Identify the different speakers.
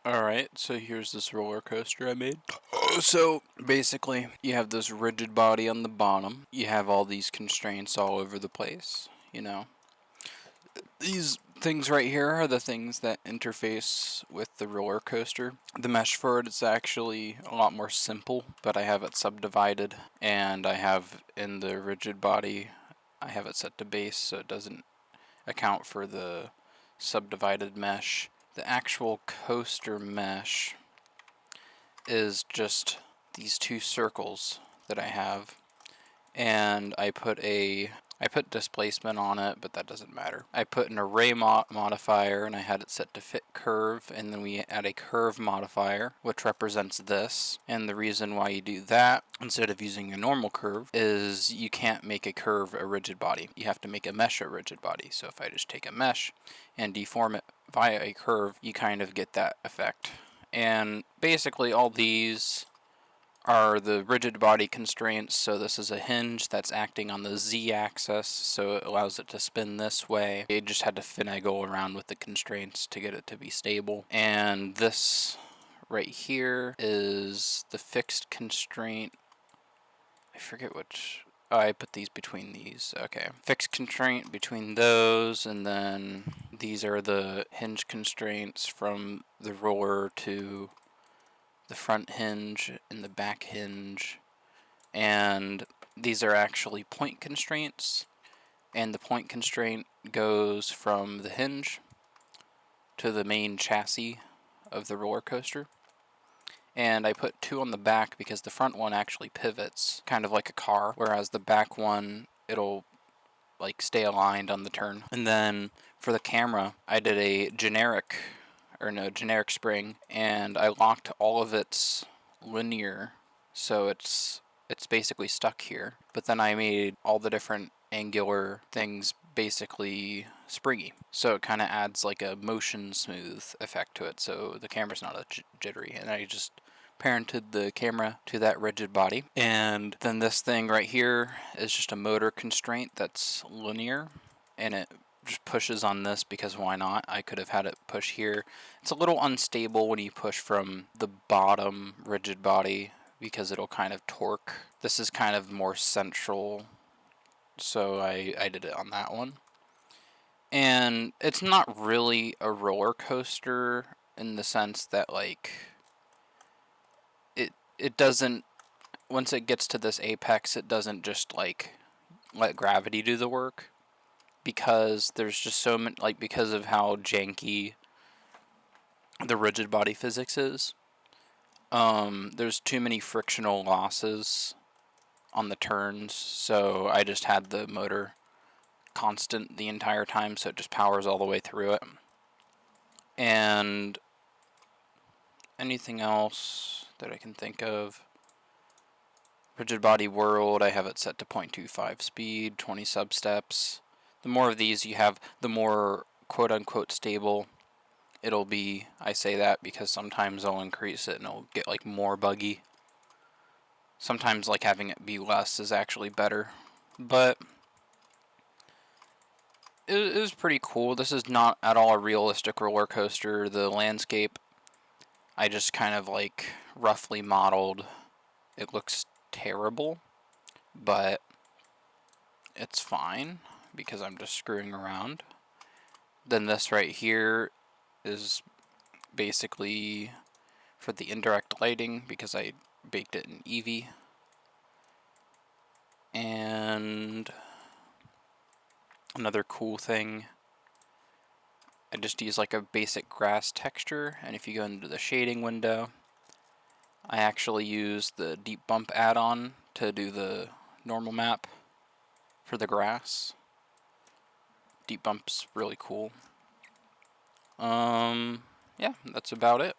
Speaker 1: Alright, so here's this roller coaster I made. So basically, you have this rigid body on the bottom. You have all these constraints all over the place, you know. These things right here are the things that interface with the roller coaster. The mesh for it is actually a lot more simple, but I have it subdivided, and I have in the rigid body, I have it set to base so it doesn't account for the subdivided mesh. The actual coaster mesh is just these two circles that I have, and I put displacement on it, but that doesn't matter. I put an array modifier, and I had it set to fit curve, and then we add a curve modifier, which represents this. And the reason why you do that instead of using a normal curve is you can't make a curve a rigid body. You have to make a mesh a rigid body. So if I just take a mesh and deform it via a curve, you kind of get that effect. And basically all these are the rigid body constraints. So this is a hinge that's acting on the z-axis, so it allows it to spin this way. I just had to finagle around with the constraints to get it to be stable. And this right here is the fixed constraint. I forget which. Oh, I put these between these. Okay. Fixed constraint between those, and then these are the hinge constraints from the roller to the front hinge and the back hinge, and these are actually point constraints, and the point constraint goes from the hinge to the main chassis of the roller coaster. And I put two on the back because the front one actually pivots kind of like a car, whereas the back one, it'll like stay aligned on the turn. And then for the camera, I did a generic spring, and I locked all of its linear, so it's basically stuck here. But then I made all the different angular things basically springy, so it kind of adds like a motion smooth effect to it, so the camera's not jittery. And I just parented the camera to that rigid body. And then this thing right here is just a motor constraint that's linear, and it just pushes on this because why not? I could have had it push here. It's a little unstable when you push from the bottom rigid body because it'll kind of torque. This is kind of more central, so I did it on that one. And it's not really a roller coaster in the sense that like it doesn't, once it gets to this apex, it doesn't just like let gravity do the work, because there's just so many, like, because of how janky the rigid body physics is, there's too many frictional losses on the turns, so I just had the motor constant the entire time, so it just powers all the way through it. And anything else that I can think of? Rigid body world, I have it set to 0.25 speed, 20 substeps. The more of these you have, the more quote-unquote stable it'll be. I say that because sometimes I'll increase it and it'll get like more buggy. Sometimes like having it be less is actually better. But it was pretty cool. This is not at all a realistic roller coaster. The landscape, I just kind of like roughly modeled. It looks terrible, but it's fine because I'm just screwing around. Then this right here is basically for the indirect lighting because I baked it in Eevee. And another cool thing, I just use like a basic grass texture, and if you go into the shading window, I actually use the Deep Bump add-on to do the normal map for the grass. Deep Bump's really cool. Yeah, that's about it.